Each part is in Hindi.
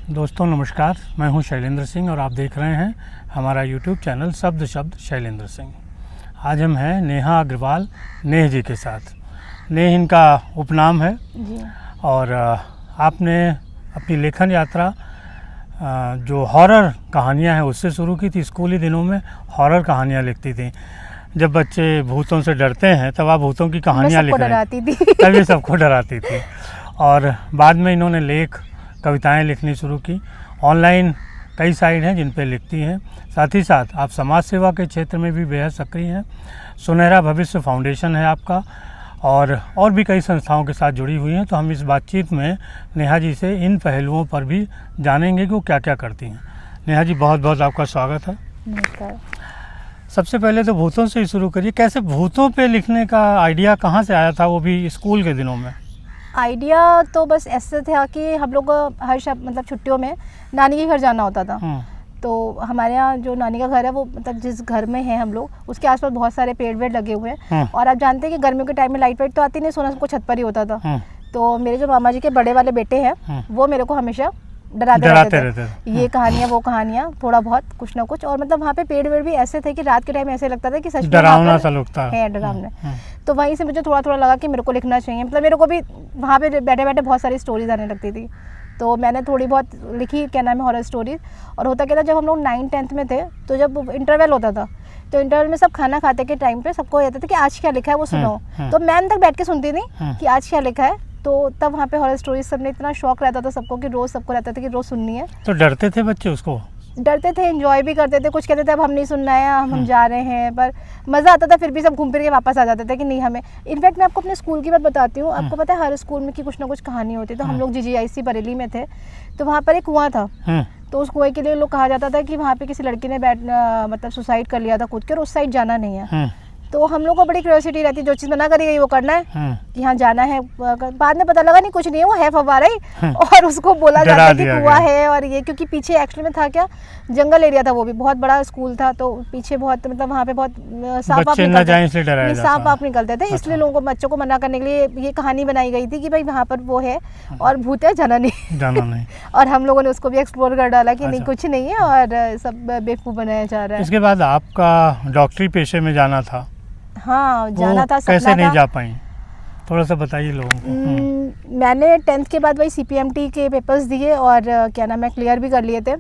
दोस्तों नमस्कार, मैं हूं शैलेंद्र सिंह और आप देख रहे हैं हमारा यूट्यूब चैनल शब्द शैलेंद्र सिंह। आज हम हैं नेहा अग्रवाल नेह जी के साथ। नेह इनका उपनाम है जी। और आपने अपनी लेखन यात्रा जो हॉरर कहानियां हैं उससे शुरू की थी। स्कूली दिनों में हॉरर कहानियां लिखती थी। जब बच्चे भूतों से डरते हैं तब आप भूतों की कहानियां लिख रहे थे, तभी सबको डराती थी। और बाद में इन्होंने लेख कविताएं लिखनी शुरू की। ऑनलाइन कई साइट हैं जिन पे लिखती हैं। साथ ही साथ आप समाज सेवा के क्षेत्र में भी बेहद सक्रिय हैं। सुनहरा भविष्य फाउंडेशन है आपका और भी कई संस्थाओं के साथ जुड़ी हुई हैं। तो हम इस बातचीत में नेहा जी से इन पहलुओं पर भी जानेंगे कि वो क्या क्या करती हैं। नेहा जी, बहुत बहुत आपका स्वागत है। नमस्कार। सबसे पहले तो भूतों से ही शुरू करिए। कैसे भूतों पे लिखने का आइडिया कहाँ से आया था, वो भी स्कूल के दिनों में? आइडिया तो बस ऐसे था कि हम लोग हर मतलब छुट्टियों में नानी के घर जाना होता था। तो हमारे यहाँ जो नानी का घर है वो मतलब जिस घर में है हम लोग उसके आसपास बहुत सारे पेड़ वेड़ लगे हुए हैं। और आप जानते हैं कि गर्मियों के टाइम में लाइट वाइट तो आती नहीं, सोना सबको छत पर ही होता था। तो मेरे जो मामा जी के बड़े वाले बेटे हैं वो मेरे को हमेशा डराते रहते थे। ये कहानियाँ वो कहानियाँ थोड़ा बहुत कुछ ना कुछ। और मतलब वहाँ पे पेड़ वेड़ भी ऐसे थे कि रात के टाइम ऐसे लगता था कि सच में डरावना सा लगता है, डरावना। तो वहीं से मुझे थोड़ा थोड़ा लगा कि मेरे को लिखना चाहिए। मतलब मेरे को भी वहाँ पे बैठे बैठे बहुत सारी स्टोरीज आने लगती थी। तो मैंने थोड़ी बहुत लिखी, क्या नाम है, हॉरर स्टोरीज। और होता क्या था, जब हम लोग 9th-10th में थे तो जब इंटरवल होता था तो इंटरवल में सब खाना खाते के टाइम पे सबको कहते थे कि आज क्या लिखा है वो सुनाओ। तो मैं तक बैठ के सुनती थी कि आज क्या लिखा है। तो तब वहाँ पे हॉरर स्टोरीज सबने इतना शौक रहता था सबको कि रोज़ सबको रहता था कि रोज़ सुननी है। तो डरते थे बच्चे उसको? डरते थे, एंजॉय भी करते थे। कुछ कहते थे अब हम नहीं सुनना है, हम जा रहे हैं, पर मज़ा आता था। फिर भी सब घूम फिर के वापस आ जाते थे कि नहीं हमें। इनफैक्ट मैं आपको अपने स्कूल की बात बताती हूँ। आपको पता है हर स्कूल में की कुछ ना कुछ कहानी होती है। तो हम लोग GGIC बरेली में थे तो वहाँ पर एक कुआं था। तो उस कुएं के लिए लोग कहा जाता था कि वहाँ पे किसी लड़की ने मतलब सुसाइड कर लिया था खुद के, और उस साइड जाना नहीं है। तो हम लोग को बड़ी क्यूरियोसिटी रहती है, जो चीज़ मना करी गई वो करना है कि हाँ जाना है। बाद में पता लगा नहीं कुछ नहीं है, वो है फव्वारा ही। और उसको बोला जाता है कि कुआं है। और ये क्योंकि पीछे एक्चुअली में था क्या, जंगल एरिया था, वो भी बहुत बड़ा स्कूल था। तो पीछे बहुत मतलब वहाँ पे बहुत सांप आप निकलते थे। इसलिए लोगों को, बच्चों को मना करने के लिए ये कहानी बनाई गई थी कि भाई वहाँ पर वो है और भूत है, जाना नहीं। और हम लोगों ने उसको भी एक्सप्लोर कर डाला कि नहीं कुछ नहीं है और सब बेवकूफ़ बनाया जा रहा है। इसके बाद आपका डॉक्टरी पेशे में जाना था। हाँ, जाना था, सपना कैसे था। नहीं जा पाई, थोड़ा सा बताइए लोगों को। मैंने 10th के बाद वही CPMT के पेपर्स दिए और क्या नाम है, क्लियर भी कर लिए थे।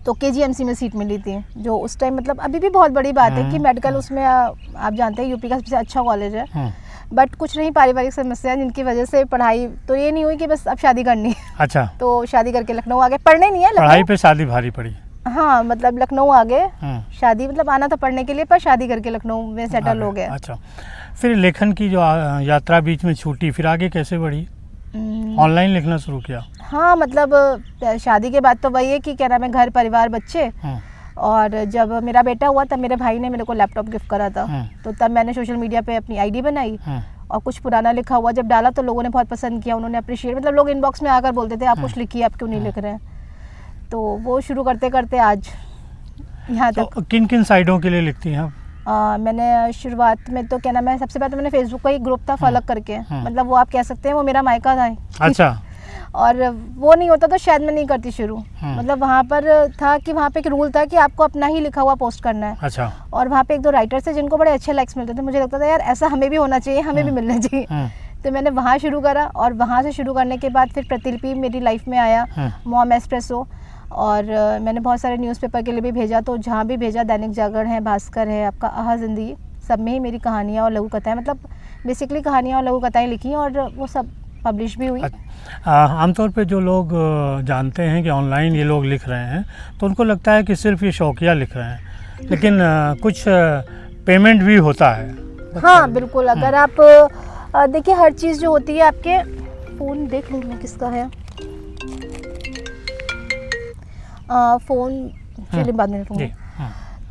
तो KGMC में सीट मिली थी, जो उस टाइम मतलब अभी भी बहुत बड़ी बात है कि मेडिकल उसमें आप जानते हैं यूपी का सबसे अच्छा कॉलेज है। बट कुछ नहीं, पारिवारिक समस्या जिनकी वजह से पढ़ाई तो ये नहीं हुई कि बस अब शादी करनी है। अच्छा। तो शादी करके लखनऊ आ गए। पढ़ने नहीं है, पढ़ाई पे शादी भारी पड़ी। हाँ, मतलब लखनऊ आ गए। शादी मतलब आना था पढ़ने के लिए, पर शादी करके लखनऊ में सेटल हो गए। अच्छा, फिर लेखन की जो यात्रा बीच में छूटी, फिर आगे कैसे बढ़ी? ऑनलाइन लिखना शुरू किया? हाँ, मतलब शादी के बाद तो वही है कि क्या नाम है, घर परिवार बच्चे। और जब मेरा बेटा हुआ तब मेरे भाई ने मेरे को लैपटॉप गिफ्ट करा था। तो तब मैंने सोशल मीडिया पे अपनी ID बनाई और कुछ पुराना लिखा हुआ जब डाला तो लोगों ने बहुत पसंद किया, उन्होंने अप्रिशिएट, मतलब लोग इनबॉक्स में आकर बोलते थे आप कुछ लिखिए, आप क्यों नहीं लिख रहे हैं। तो वो शुरू करते करते आज यहाँ तक। तो किन किन साइटों के लिए लिखती हैं आप? मैंने शुरुआत में तो क्या नाम है, सबसे पहले तो मैंने फेसबुक का एक ग्रुप था फलक करके। मतलब वो आप कह सकते हैं वो मेरा मायका था। अच्छा। और वो नहीं होता तो शायद मैं नहीं करती शुरू। मतलब वहाँ पर था कि वहाँ पे एक रूल था कि आपको अपना ही लिखा हुआ पोस्ट करना है। अच्छा। और वहाँ पे 1-2 राइटर्स थे जिनको बड़े अच्छे लाइक्स मिलते थे। मुझे लगता था यार ऐसा हमें भी होना चाहिए, हमें भी मिलना चाहिए। तो मैंने वहाँ शुरू करा और वहाँ से शुरू करने के बाद फिर प्रतिलिपि मेरी लाइफ में आया, मॉम एस्प्रेसो। और मैंने बहुत सारे न्यूज़पेपर के लिए भी भेजा। तो जहाँ भी भेजा, दैनिक जागरण है, भास्कर है, आपका आहा ज़िंदगी, सब में ही मेरी कहानियाँ और लघु कथाएँ, मतलब बेसिकली कहानियाँ और लघु कथाएँ लिखी और वो सब पब्लिश भी हुई। आमतौर पे जो लोग जानते हैं कि ऑनलाइन ये लोग लिख रहे हैं तो उनको लगता है कि सिर्फ ये शौकिया लिख रहे हैं, लेकिन कुछ पेमेंट भी होता है। हाँ बिल्कुल। अगर आप देखिए हर चीज़ जो होती है, आपके फ़ोन देख लूँ मैं किसका है, फ़ोन चलिए बाद में लूँगी।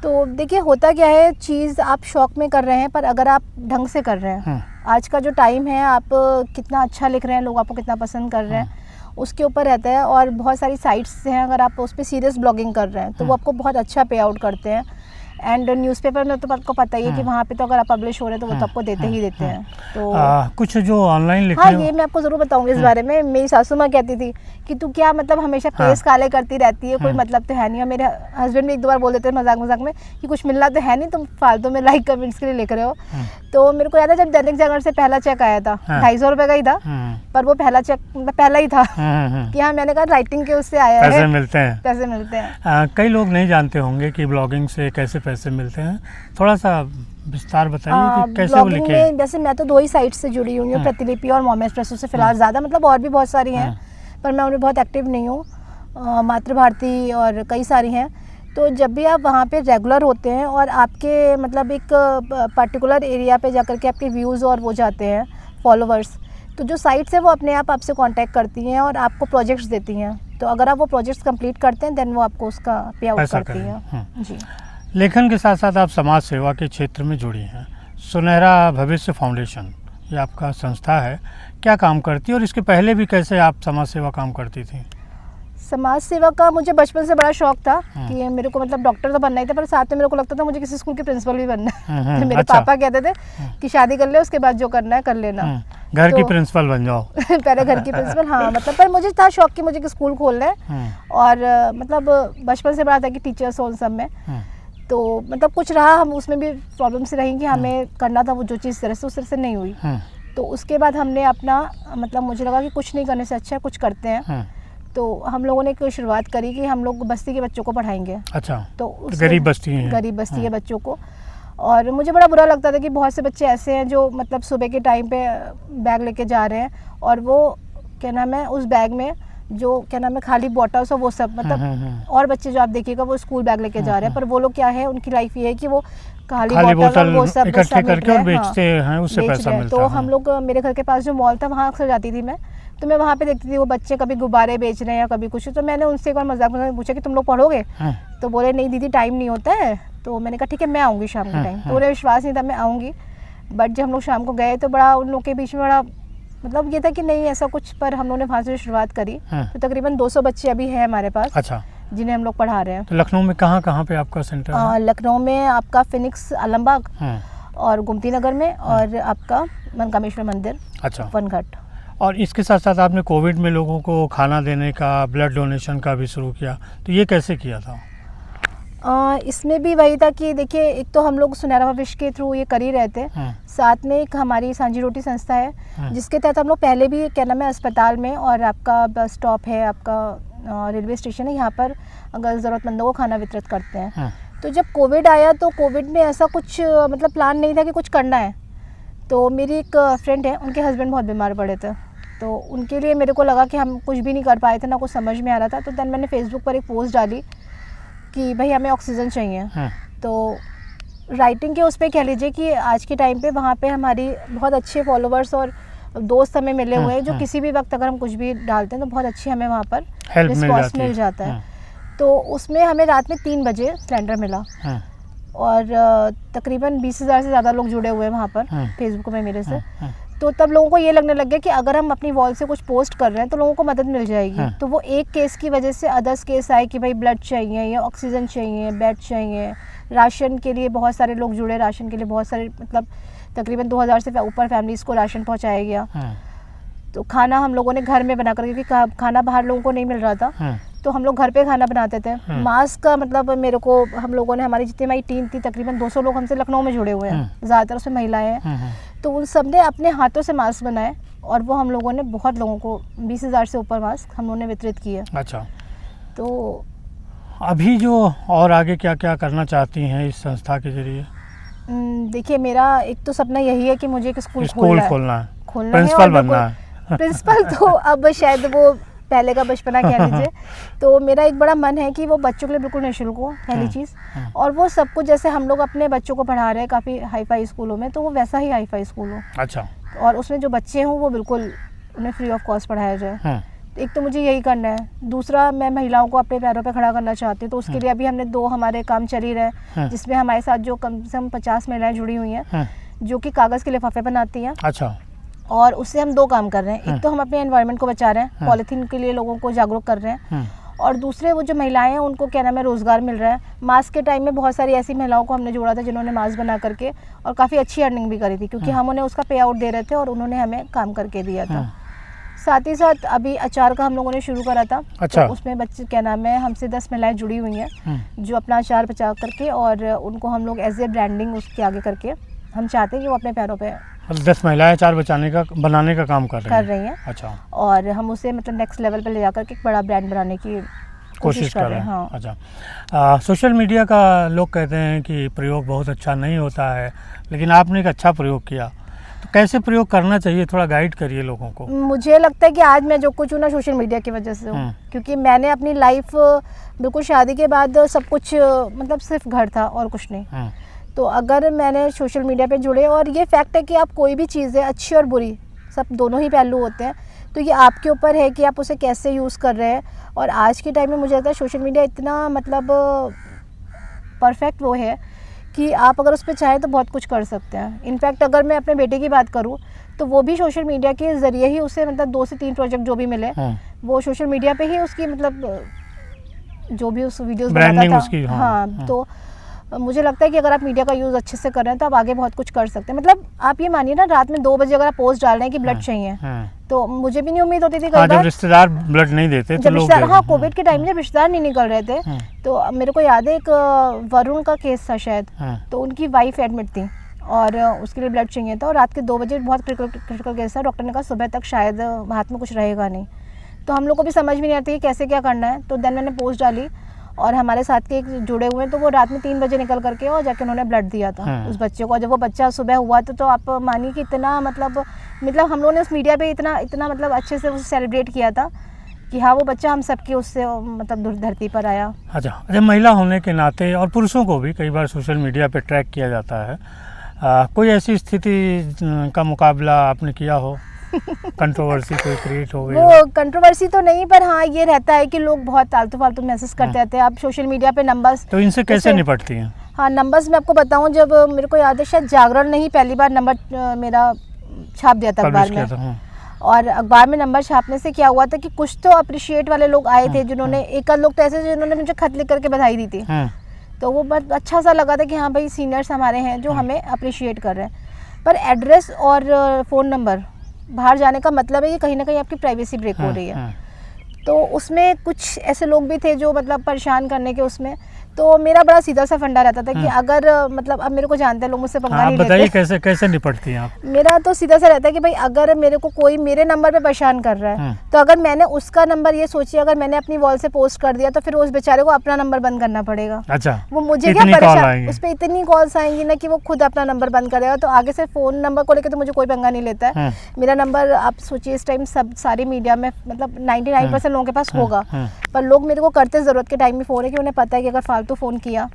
तो देखिए होता क्या है, चीज़ आप शौक में कर रहे हैं पर अगर आप ढंग से कर रहे हैं, आज का जो टाइम है, आप कितना अच्छा लिख रहे हैं, लोग आपको कितना पसंद कर रहे हैं, उसके ऊपर रहता है। और बहुत सारी साइट्स हैं, अगर आप उस पर सीरियस ब्लॉगिंग कर रहे हैं तो वो आपको बहुत अच्छा पे आउट करते हैं। एंड न्यूज़पेपर में तो आपको पता ही है कि वहाँ पे तो अगर आप पब्लिश हो रहे हैं तो वो तो आपको देते ही देते हैं। तो कुछ जो ऑनलाइन लिखे हाँ, हो। ये मैं आपको ज़रूर बताऊंगी इस बारे में। मेरी सासू माँ कहती थी कि तू क्या मतलब हमेशा केस काले करती रहती है, कोई मतलब तो है नहीं। और मेरे हस्बैंड भी एक दो बार बोल देते हैं मजाक मजाक में कि कुछ मिलना तो है नहीं, तुम फालतू में लाइक कमेंट्स के लिए लिख रहे हो। तो मेरे को याद है जब दैनिक जागरण से पहला चेक आया था, 250 रुपये का ही था, पर वो पहला चेक मतलब पहला ही था कि हाँ, मैंने कहा राइटिंग के उससे आया है, पैसे मिलते हैं, पैसे मिलते हैं। कई लोग नहीं जानते होंगे कि ब्लॉगिंग से कैसे पैसे मिलते हैं, थोड़ा सा विस्तार बताइए कि कैसे वो ब्लॉगिंग लिखे। में जैसे मैं तो 2 ही साइट से जुड़ी हुई हूँ, प्रतिलिपि और मोमेंट्स प्रेसो से फिलहाल ज़्यादा, मतलब और भी बहुत सारी हैं पर मैं उनमें बहुत एक्टिव नहीं हूँ। मातृभारती और कई सारी हैं। तो जब भी आप वहाँ पे रेगुलर होते हैं और आपके मतलब एक पर्टिकुलर एरिया पे जाकर के आपके व्यूज़ और वो जाते हैं फॉलोवर्स, तो जो साइट्स है वो अपने आप आपसे कांटेक्ट करती हैं और आपको प्रोजेक्ट्स देती हैं। तो अगर आप वो प्रोजेक्ट्स कंप्लीट करते हैं देन वो आपको उसका पे आउट करती हैं। जी। लेखन के साथ साथ आप समाज सेवा के क्षेत्र में जुड़ी हैं। सुनहरा भविष्य फाउंडेशन ये आपका संस्था है, क्या काम करती है और इसके पहले भी कैसे आप समाज सेवा काम करती थी? समाज सेवा का मुझे बचपन से बड़ा शौक था कि मेरे को मतलब डॉक्टर तो बनना ही था, पर साथ में मेरे को लगता था मुझे किसी स्कूल के प्रिंसिपल भी बनना है। तो मेरे पापा कहते थे कि शादी कर ले, उसके बाद जो करना है कर लेना, घर की प्रिंसिपल बन जाओ। पहले घर की प्रिंसिपल, हाँ मतलब। पर मुझे था शौक कि मुझे स्कूल खोलना है और मतलब बचपन से बड़ा था कि टीचर्स हो उन सब में। तो मतलब कुछ रहा, हम उसमें भी प्रॉब्लम से रही कि हमें करना था वो जो चीज़ तरह से उस तरह से नहीं हुई। तो उसके बाद हमने अपना मतलब मुझे लगा कि कुछ नहीं करने से अच्छा कुछ करते हैं। तो हम लोगों ने एक शुरुआत करी कि हम लोग बस्ती के बच्चों को पढ़ाएंगे। अच्छा, तो गरीब बस्ती है, गरीब बस्ती के बच्चों को। और मुझे बड़ा बुरा लगता था कि बहुत से बच्चे ऐसे हैं जो मतलब सुबह के टाइम पे बैग लेके जा रहे हैं और वो क्या नाम है उस बैग में जो क्या नाम है खाली बॉटल्स और वो सब मतलब और बच्चे जो आप देखिएगा वो स्कूल बैग लेके जा रहे हैं, पर वो लोग क्या है उनकी लाइफ ये है कि वो खाली बॉटल वो सब इकट्ठे करके और बेचते हैं, उससे पैसा मिलता है। तो हम लोग मेरे घर के पास जो मॉल था वहाँ अक्सर जाती थी मैं, तो मैं वहाँ पे देखती थी वो बच्चे कभी गुब्बारे बेच रहे हैं या कभी कुछ। तो मैंने उनसे एक बार मजाक में पूछा कि तुम लोग पढ़ोगे? तो बोले नहीं दीदी टाइम नहीं होता है। तो मैंने कहा ठीक है मैं आऊँगी शाम के टाइम। तो उन्हें विश्वास नहीं था मैं आऊँगी, बट जब हम लोग शाम को गए तो बड़ा उन लोग के बीच में बड़ा मतलब ये था कि नहीं ऐसा कुछ, पर हम लोगों ने वहाँ से शुरुआत करी। तो तकरीबन 200 बच्चे अभी हैं हमारे पास। अच्छा, जिन्हें हम लोग पढ़ा रहे हैं। तो लखनऊ में कहाँ पे आपका सेंटर है? लखनऊ में आपका फिनिक्स आलमबाग और गुमती नगर में और आपका मनकामेश्वर मंदिर, अच्छा, वनघट। और इसके साथ साथ आपने कोविड में लोगों को खाना देने का, ब्लड डोनेशन का भी शुरू किया, तो ये कैसे किया था? इसमें भी वही था कि देखिए एक तो हम लोग सुनहरा भविष्य के थ्रू ये कर ही रहे थे, साथ में एक हमारी सांझी रोटी संस्था है जिसके तहत हम लोग पहले भी क्या नाम है अस्पताल में और आपका बस स्टॉप है, आपका रेलवे स्टेशन है, यहाँ पर अगर ज़रूरतमंदों को खाना वितरित करते हैं। तो जब कोविड आया तो कोविड में ऐसा कुछ मतलब प्लान नहीं था कि कुछ करना है। तो मेरी एक फ्रेंड है, उनके हस्बैंड बहुत बीमार पड़े थे, तो उनके लिए मेरे को लगा कि हम कुछ भी नहीं कर पाए थे, ना कुछ समझ में आ रहा था। तो देन मैंने फेसबुक पर एक पोस्ट डाली कि भाई हमें ऑक्सीजन चाहिए। तो राइटिंग के उस पर कह लीजिए कि आज के टाइम पे वहाँ पे हमारी बहुत अच्छे फॉलोवर्स और दोस्त हमें मिले हुए हैं जो किसी भी वक्त अगर हम कुछ भी डालते हैं तो बहुत अच्छी हमें वहाँ पर रिस्पॉन्स मिल जाता है। तो उसमें हमें रात में 3 बजे सिलेंडर मिला और तकरीबन 20,000 से ज़्यादा लोग जुड़े हुए हैं वहाँ पर फेसबुक में मेरे से। तो तब लोगों को ये लगने लग गया कि अगर हम अपनी वॉल से कुछ पोस्ट कर रहे हैं तो लोगों को मदद मिल जाएगी। तो वो एक केस की वजह से अदर्स केस आए कि भाई ब्लड चाहिए या ऑक्सीजन चाहिए, बेड चाहिए, राशन के लिए बहुत सारे लोग जुड़े, राशन के लिए बहुत सारे मतलब तकरीबन 2000 से ऊपर फैमिलीज़ को राशन पहुंचाया गया। तो खाना हम लोगों ने घर में बना कर, क्योंकि खाना बाहर लोगों को नहीं मिल रहा था, तो हम लोग घर पे खाना बनाते थे। मास्क का मतलब मेरे को हम लोगों ने, हमारी जितनी हमारी टीम थी तकरीबन 200 लोग हमसे लखनऊ में जुड़े हुए हैं, ज़्यादातर उसमें महिलाएं हैं। तो उन सब ने अपने हाथों से मास्क बनाए और वो हम लोगों ने बहुत लोगों को 20,000 से ऊपर मास्क हम लोगों ने वितरित किए। अच्छा, तो अभी जो और आगे क्या क्या करना चाहती हैं इस संस्था के जरिए? देखिए मेरा एक तो सपना यही है कि मुझे एक स्कूल खोलना है, प्रिंसिपल बनना है। प्रिंसिपल तो अब शायद वो पहले का बचपना कह लीजिए। तो मेरा एक बड़ा मन है कि वो बच्चों के लिए बिल्कुल निःशुल्क हो, पहली चीज़। और वो सब कुछ जैसे हम लोग अपने बच्चों को पढ़ा रहे हैं काफ़ी हाई फाई स्कूलों में, तो वो वैसा ही हाई फाई स्कूल हो। अच्छा, और उसमें जो बच्चे हों वो बिल्कुल उन्हें फ्री ऑफ कॉस्ट पढ़ाया जाए। एक तो मुझे यही करना है। दूसरा, मैं महिलाओं को अपने पैरों पे खड़ा करना चाहती हूँ, तो उसके लिए अभी हमने 2 हमारे काम चल ही रहे, जिसमें हमारे साथ जो कम से कम 50 महिलाएं जुड़ी हुई हैं जो कि कागज़ के लिफाफे बनाती हैं। अच्छा, और उससे हम 2 काम कर रहे हैं। एक तो हम अपने एनवायरनमेंट को बचा रहे हैं, पॉलीथीन के लिए लोगों को जागरूक कर रहे हैं, और दूसरे वो जो महिलाएं हैं उनको क्या नाम है रोज़गार मिल रहा है। मास्क के टाइम में बहुत सारी ऐसी महिलाओं को हमने जोड़ा था जिन्होंने मास्क बना करके और काफ़ी अच्छी अर्निंग भी करी थी, क्योंकि हम उन्हें उसका पे आउट दे रहे थे और उन्होंने हमें काम करके दिया था। साथ ही साथ अभी अचार का हम लोगों ने शुरू करा था। अच्छा। तो उसमें बच्चे क्या नाम है हमसे 10 महिलाएं जुड़ी हुई हैं जो अपना अचार बचा करके और उनको हम लोग एज ए ब्रांडिंग उसके आगे करके हम चाहते हैं कि वो अपने पैरों पे 10 महिलाएं अचार बनाने का काम कर रही हैं। अच्छा। और हम उसे मतलब नेक्स्ट लेवल पे ले जाकर के एक बड़ा ब्रांड बनाने की कोशिश कर रहे हैं। हाँ। अच्छा, सोशल मीडिया का लोग कहते हैं कि प्रयोग बहुत अच्छा नहीं होता है, लेकिन आपने एक अच्छा प्रयोग किया, तो कैसे प्रयोग करना चाहिए, थोड़ा गाइड करिए लोगों को। मुझे लगता है कि आज मैं जो कुछ हूँ ना सोशल मीडिया की वजह से हूँ, क्योंकि मैंने अपनी लाइफ बिल्कुल शादी के बाद सब कुछ मतलब सिर्फ घर था और कुछ नहीं। तो अगर मैंने सोशल मीडिया पे जुड़े, और ये फैक्ट है कि आप कोई भी चीज़ है अच्छी और बुरी सब दोनों ही पहलू होते हैं, तो ये आपके ऊपर है कि आप उसे कैसे यूज़ कर रहे हैं। और आज के टाइम में मुझे लगता है सोशल मीडिया इतना मतलब परफेक्ट वो है कि आप अगर उस पर चाहें तो बहुत कुछ कर सकते हैं। इनफैक्ट अगर मैं अपने बेटे की बात करूं तो वो भी सोशल मीडिया के ज़रिए ही उसे मतलब 2 से 3 प्रोजेक्ट जो भी मिले वो सोशल मीडिया पे ही उसकी मतलब जो भी उस वीडियोस बनाता था उसकी, हाँ। तो मुझे लगता है कि अगर आप मीडिया का यूज़ अच्छे से कर रहे हैं तो आप आगे बहुत कुछ कर सकते हैं। मतलब आप ये मानिए ना, रात में 2 बजे अगर आप पोस्ट डाल रहे हैं कि ब्लड चाहिए, तो मुझे भी नहीं उम्मीद होती थी। जब रिश्तेदार ब्लड नहीं देते तो लोग हाँ, कोविड के टाइम में जब रिश्तेदार नहीं निकल रहे थे, तो मेरे को याद है एक वरुण का केस था शायद, तो उनकी वाइफ एडमिट थी और उसके लिए ब्लड चाहिए था और रात के 2 बजे बहुत क्रिटिकल केस था। डॉक्टर ने कहा सुबह तक शायद हाथ में कुछ रहेगा नहीं। तो हम लोग को भी समझ में नहीं आती कि कैसे क्या करना है। तो देन मैंने पोस्ट डाली और हमारे साथ के एक जुड़े हुए हैं, तो वो रात में 3 बजे निकल करके और जाके उन्होंने ब्लड दिया था उस बच्चे को। जब वो बच्चा सुबह हुआ तो आप मानिए कि इतना मतलब हम लोगों ने उस मीडिया पे इतना मतलब अच्छे से उसे सेलिब्रेट किया था कि हाँ वो बच्चा हम सबके उससे मतलब धरती पर आया। अच्छा, महिला होने के नाते और पुरुषों को भी कई बार सोशल मीडिया पे ट्रैक किया जाता है, कोई ऐसी स्थिति का मुकाबला आपने किया हो? कंट्रोवर्सी कोई क्रिएट हो गई? वो कंट्रोवर्सी तो नहीं, पर हाँ ये रहता है कि लोग बहुत आलतू फालतू मैसेज करते रहते हैं। आप सोशल मीडिया पे नंबर्स, तो इनसे कैसे निपटती हैं? हाँ, नंबर्स मैं आपको बताऊं, जब मेरे को याद है शायद जागरण ने ही पहली बार नंबर मेरा छाप दिया था अखबार में। और अखबार में नंबर छापने से क्या हुआ था कि कुछ तो अप्रिशिएट वाले लोग आए थे जिन्होंने, एक आध लोग तो ऐसे जिन्होंने मुझे खत लिख करके बधाई दी थी। तो वो बहुत अच्छा सा लगा था कि हाँ भाई सीनियर्स हमारे हैं जो हमें अप्रिशिएट कर रहे हैं। पर एड्रेस और फ़ोन नंबर बाहर जाने का मतलब है कि कहीं ना कहीं आपकी प्राइवेसी ब्रेक हो रही है। तो उसमें कुछ ऐसे लोग भी थे जो मतलब परेशान करने के उसमें, तो मेरा बड़ा सीधा सा फंडा रहता था कि अगर मतलब अब मेरे को जानते हैं लोग, मुझसे पंगा नहीं लेते। बताइए कैसे निपटती हैं आप? मेरा तो सीधा सा रहता है कि भाई अगर मेरे को कोई मेरे नंबर पे परेशान कर रहा है तो अगर मैंने उसका नंबर, ये सोचिए अगर मैंने अपनी वॉल से पोस्ट कर दिया तो फिर उस बेचारे को अपना नंबर बंद करना पड़ेगा। अच्छा, वो मुझे क्या परेशान, उस पर इतनी कॉल्स आएंगी ना कि वो खुद अपना नंबर बंद करेगा। तो आगे से फ़ोन नंबर को लेकर तो मुझे कोई पंगा नहीं लेता है। मेरा नंबर आप सोचिए इस टाइम सब सारी मीडिया में मतलब 99% लोगों के पास होगा, पर लोग मेरे को करते ज़रूरत के टाइम में फ़ोन है कि उन्हें पता है कि अगर फालतू फ़ोन किया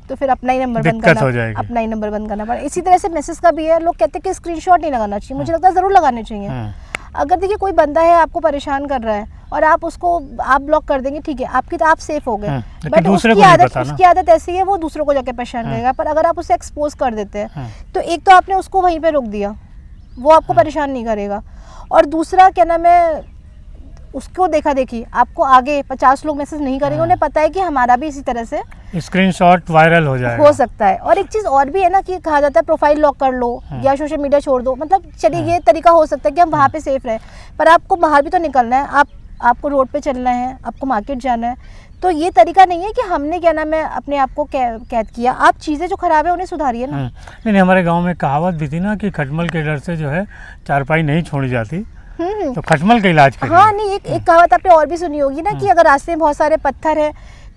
तो फिर अपना ही नंबर बंद करना पड़ा। इसी तरह से मैसेज का भी है, लोग कहते हैं कि स्क्रीनशॉट नहीं लगाना चाहिए, मुझे लगता है ज़रूर लगाने चाहिए। अगर देखिए कोई बंदा है आपको परेशान कर रहा है और आप उसको ब्लॉक कर देंगे, ठीक है, आप सेफ हो गए, बट उसकी आदत ऐसी है वो दूसरों को जाके परेशान करेगा। पर अगर आप उसे एक्सपोज कर देते हैं तो एक तो आपने उसको वहीं पे रोक दिया, वो आपको परेशान नहीं करेगा, और दूसरा क्या नाम है उसको देखा देखी आपको आगे 50 लोग मैसेज नहीं करेंगे, उन्हें पता है कि हमारा भी इसी तरह से स्क्रीनशॉट वायरल हो जाएगा, हो सकता है। और एक चीज़ और भी है ना कि कहा जाता है प्रोफाइल लॉक कर लो या सोशल मीडिया छोड़ दो, मतलब चलिए ये तरीका हो सकता है कि हम वहाँ पे सेफ रहें, पर आपको बाहर भी तो निकलना है, आपको रोड पे चलना है, आपको मार्केट जाना है। तो ये तरीका नहीं है कि हमने क्या नाम है अपने आप को कैद किया। आप चीज़ें जो खराब है उन्हें सुधारिए ना। नहीं, हमारे गाँव में कहावत भी थी ना कि खटमल के डर से जो है चारपाई नहीं छोड़ी जाती, तो खटमल का इलाज करिए। हाँ, नहीं एक कावत आपने और भी सुनी होगी ना कि अगर रास्ते में बहुत सारे पत्थर है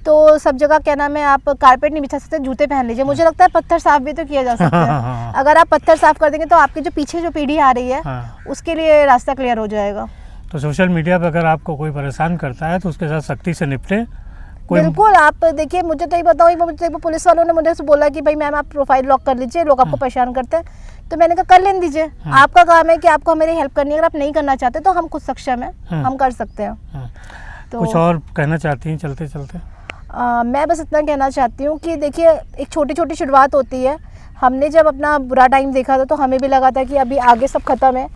तो सब जगह क्या नाम है आप कारपेट नहीं बिछा सकते, जूते पहन लीजिए। मुझे लगता है पत्थर साफ भी तो किया जा सकता है। अगर आप पत्थर साफ कर देंगे तो आपकी जो पीछे जो पीढ़ी आ रही है उसके लिए रास्ता क्लियर हो जाएगा। तो सोशल मीडिया पर अगर आपको कोई परेशान करता है तो उसके साथ सख्ती से निपटे। बिल्कुल, आप देखिए मुझे तो ये बताओ, पुलिस वालों ने मुझे बोला कि भाई मैम आप प्रोफाइल लॉक कर लीजिए, लोग आपको परेशान करते हैं, तो मैंने कहा कर लेने दीजिए, आपका काम है कि आपको मेरी हेल्प करनी है। अगर आप नहीं करना चाहते तो हम खुद सक्षम है, हम कर सकते हैं। तो कुछ और कहना चाहती हैं चलते चलते? मैं बस इतना कहना चाहती हूँ कि देखिए एक छोटी छोटी शुरुआत होती है। हमने जब अपना बुरा टाइम देखा था तो हमें भी लगा था कि अभी आगे सब खत्म है,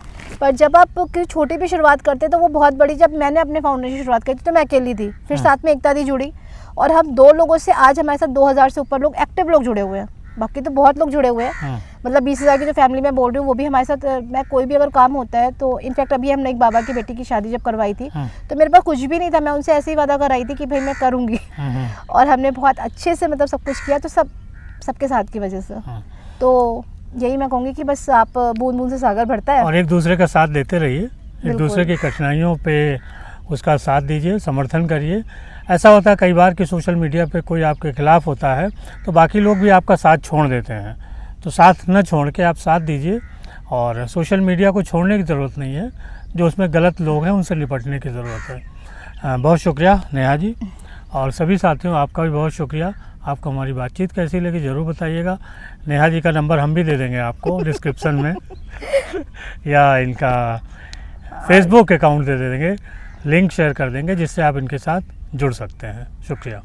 पर जब आप किसी छोटी भी शुरुआत करते तो वो बहुत बड़ी, जब मैंने अपने फाउंडेशन की शुरुआत करी थी तो मैं अकेली थी, फिर साथ में एकता दी जुड़ी, और हम 2 लोगों से आज हमारे साथ 2000 से ऊपर लोग एक्टिव लोग जुड़े हुए हैं, बाकी तो बहुत लोग जुड़े हुए हैं। मतलब 20,000 की जो फैमिली मैं बोल रही हूँ वो भी हमारे साथ, मैं कोई भी अगर काम होता है तो इनफैक्ट अभी हमने एक बाबा की बेटी की शादी जब करवाई थी तो मेरे पास कुछ भी नहीं था, मैं उनसे ऐसे ही वादा कराई थी कि भाई मैं करूँगी, और हमने बहुत अच्छे से मतलब सब कुछ किया, तो सबके साथ की वजह से। तो यही मैं कहूँगी कि बस आप बूंद बूंद से सागर भरता है, और एक दूसरे का साथ देते रहिए, एक दूसरे की कठिनाइयों पे उसका साथ दीजिए, समर्थन करिए। ऐसा होता है कई बार कि सोशल मीडिया पे कोई आपके खिलाफ होता है तो बाकी लोग भी आपका साथ छोड़ देते हैं, तो साथ न छोड़ के आप साथ दीजिए, और सोशल मीडिया को छोड़ने की ज़रूरत नहीं है, जो उसमें गलत लोग हैं उनसे निपटने की ज़रूरत है। बहुत शुक्रिया नेहा जी, और सभी साथियों आपका भी बहुत शुक्रिया। आपको हमारी बातचीत कैसी लगी ज़रूर बताइएगा। नेहा जी का नंबर हम भी दे देंगे आपको डिस्क्रिप्शन में, या इनका फेसबुक अकाउंट दे देंगे, लिंक शेयर कर देंगे जिससे आप इनके साथ जुड़ सकते हैं। शुक्रिया।